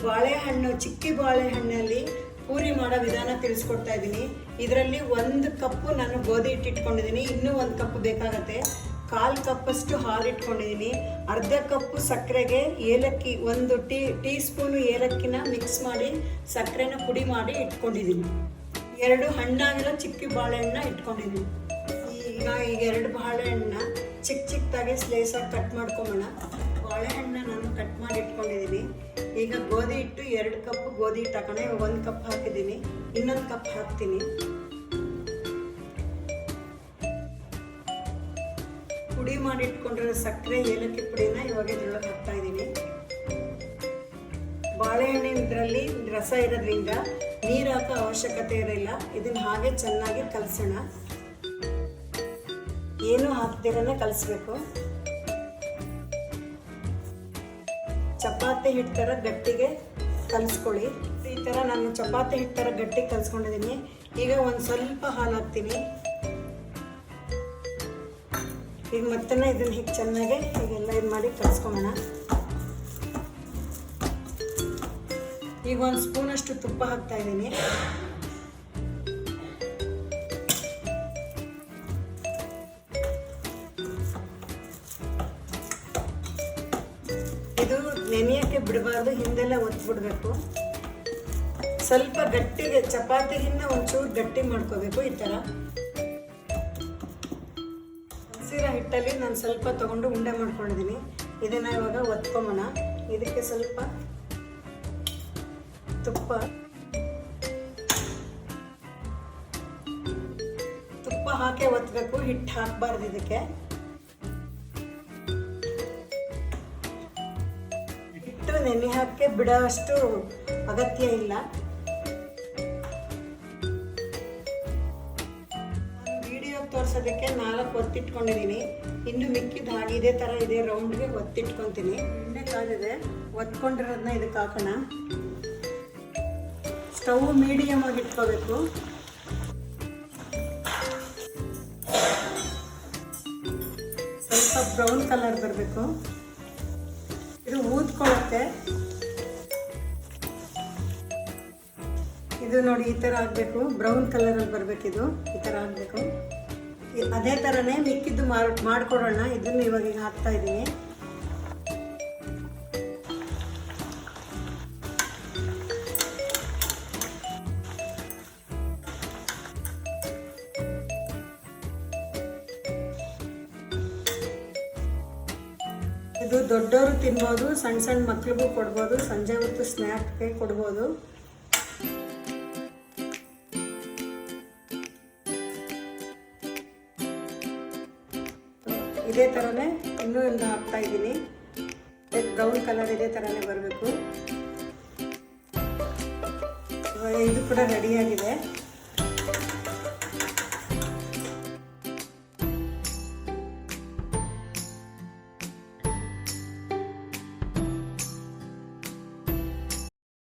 ಬಾಳೆಹಣ್ಣು, ಚಿಕ್ಕಿ ಬಾಳೆಹಣ್ಣಲ್ಲಿ ಪೂರಿ ಮಾಡೋ ವಿಧಾನ ತಿಳಿಸ್ಕೊಡ್ತಾ ಇದ್ದೀನಿ. ಇದರಲ್ಲಿ 1 ಕಪ್ಪು ನಾನು ಗೋಧಿ ಹಿಟ್ಟು ಇಟ್ಕೊಂಡಿದ್ದೀನಿ, ಇನ್ನೂ 1 ಕಪ್ ಬೇಕಾಗತ್ತೆ. 1/4 ಕಪ್ಪಷ್ಟು ಹಾಲು ಇಟ್ಕೊಂಡಿದ್ದೀನಿ. ಅರ್ಧ ಕಪ್ಪು ಸಕ್ಕರೆಗೆ ಏಲಕ್ಕಿ, 1 ಟೀ ಸ್ಪೂನು ಏಲಕ್ಕಿನ ಮಿಕ್ಸ್ ಮಾಡಿ ಸಕ್ಕರೆನ ಪುಡಿ ಮಾಡಿ ಇಟ್ಕೊಂಡಿದ್ದೀನಿ. 2 ಹಣ್ಣಾಗಿರೋ ಚಿಕ್ಕಿ ಬಾಳೆಹಣ್ಣು ಇಟ್ಕೊಂಡಿದ್ದೀನಿ. ಈಗ 2 ಬಾಳೆಹಣ್ಣನ್ನ ಚಿಕ್ಕದಾಗಿ ಸ್ಲೈಸಾಗಿ ಕಟ್ ಮಾಡ್ಕೊಂಬೋಣ. ಬಾಳೆಹಣ್ಣನ್ನ ನಾನು ಕಟ್ ಮಾಡಿ ಇಟ್ಕೊಂಡಿದ್ದೀನಿ. ಈಗ ಗೋಧಿ ಹಿಟ್ಟು 2 ಕಪ್ ಗೋಧಿ ಹಿಟ್ಟು ಹಾಕೋಣ. ಇವಾಗ 1 ಕಪ್ ಹಾಕಿದ್ದೀನಿ, ಇನ್ನೊಂದು ಕಪ್ ಹಾಕ್ತೀನಿ. ಪುಡಿ ಮಾಡಿ ಇಟ್ಕೊಂಡಿರೋ ಸಕ್ಕರೆ ಏಲಕ್ಕಿ ಪುಡಿನ ಇವಾಗ ಇದ್ರೊಳಗೆ ಹಾಕ್ತಾ ಇದ್ದೀನಿ. ಬಾಳೆಹಣ್ಣಿನ ಇದರಲ್ಲಿ ರಸ ಇರೋದ್ರಿಂದ ನೀರು ಹಾಕೋ ಅವಶ್ಯಕತೆ ಇರಲಿಲ್ಲ. ಇದನ್ನು ಹಾಗೆ ಚೆನ್ನಾಗಿ ಕಲಸೋಣ. ಏನು ಹಾಕ್ದಿರನೇ ಕಲಿಸ್ಬೇಕು. ಚಪಾತಿ ಹಿಟ್ಟು ಥರ ಗಟ್ಟಿಗೆ ಕಲಿಸ್ಕೊಳ್ಳಿ. ಈ ಥರ ನಾನು ಚಪಾತಿ ಹಿಟ್ಟು ಥರ ಗಟ್ಟಿಗೆ ಕಲಿಸ್ಕೊಂಡಿದ್ದೀನಿ. ಈಗ ಒಂದು ಸ್ವಲ್ಪ ಹಾಲು ಹಾಕ್ತೀನಿ. ಈಗ ಮತ್ತೆ ಇದನ್ನು ಹೀಗೆ ಚೆನ್ನಾಗಿ ಹೀಗೆಲ್ಲ ಇದು ಮಾಡಿ ಕಲಿಸ್ಕೊಳ್ಳೋಣ. ಈಗ 1 ಸ್ಪೂನಷ್ಟು ತುಪ್ಪ ಹಾಕ್ತಾ ಇದ್ದೀನಿ. ಇದು ನೆನೆಯೋಕ್ಕೆ ಬಿಡಬಾರ್ದು, ಹಿಂದೆಲ್ಲ ಒತ್ಬಿಡ್ಬೇಕು. ಸ್ವಲ್ಪ ಗಟ್ಟಿಗೆ, ಚಪಾತಿಗಿನ್ನ ಒಂಚೂರು ಗಟ್ಟಿ ಮಾಡ್ಕೋಬೇಕು. ಈ ಥರ ಹಸಿರ ಹಿಟ್ಟಲ್ಲಿ ನಾನು ಸ್ವಲ್ಪ ತೊಗೊಂಡು ಉಂಡೆ ಮಾಡ್ಕೊಂಡಿದ್ದೀನಿ. ಇದನ್ನು ಇವಾಗ ಒತ್ಕೊಂಬೋಣ. ಇದಕ್ಕೆ ಸ್ವಲ್ಪ ತುಪ್ಪ ಹಾಕಿ ಒತ್ತಬೇಕು, ಹಿಟ್ಟು ಹಾಕಬಾರ್ದು. ಇದಕ್ಕೆ ಹಿಟ್ಟು ನೆನೆ ಹಾಕಿ ಬಿಡೋ ಅಷ್ಟು ಅಗತ್ಯ ಇಲ್ಲ. ನಾನು ವಿಡಿಯೋ ತೋರಿಸೋದಕ್ಕೆ 4 ಒತ್ತಿಟ್ಕೊಂಡಿದ್ದೀನಿ. ಇನ್ನು ಮಿಕ್ಕಿದ ಹಾಗೆ ಇದೇ ಥರ ಇದೆ ರೌಂಡ್ಗೆ ಒತ್ತಿಟ್ಕೊತೀನಿ. ಎಣ್ಣೆ ಕಾದಿದೆ, ಒತ್ಕೊಂಡಿರೋದನ್ನ ಇದಕ್ಕೆ ಹಾಕೋಣ. ಸ್ಟವ್ ಮೀಡಿಯಮ್ ಆಗಿ ಇಟ್ಕೋಬೇಕು. ಸ್ವಲ್ಪ ಬ್ರೌನ್ ಕಲರ್ ಬರಬೇಕು. ಇದು ಊದ್ಕೊಳ್ಳುತ್ತೆ. ಇದು ನೋಡಿ ಈ ಥರ ಆಗಬೇಕು, ಬ್ರೌನ್ ಕಲರಲ್ಲಿ ಬರಬೇಕು. ಇದು ಈ ಥರ ಆಗಬೇಕು. ಅದೇ ಥರನೇ ಮಿಕ್ಕಿದ್ದು ಮಾಡ್ಕೊಡೋಣ. ಇದನ್ನು ಇವಾಗ ಈಗ ಹಾಕ್ತಾ ಇದ್ದೀನಿ. ಇದು ದೊಡ್ಡವರು ತಿನ್ಬೋದು, ಸಣ್ಣ ಸಣ್ಣ ಮಕ್ಳಿಗೂ ಕೊಡ್ಬೋದು, ಸಂಜೆ ಹೊತ್ತು ಸ್ನ್ಯಾಕ್ಗೆ ಕೊಡ್ಬೋದು. ಇದೇ ಥರನೇ ಇನ್ನೂ ಒಂದು ಹಾಕ್ತಾ ಇದ್ದೀನಿ. ಬ್ರೌನ್ ಕಲರ್ ಇದೇ ಥರನೇ ಬರಬೇಕು. ಇದು ಕೂಡ ರೆಡಿಯಾಗಿದೆ.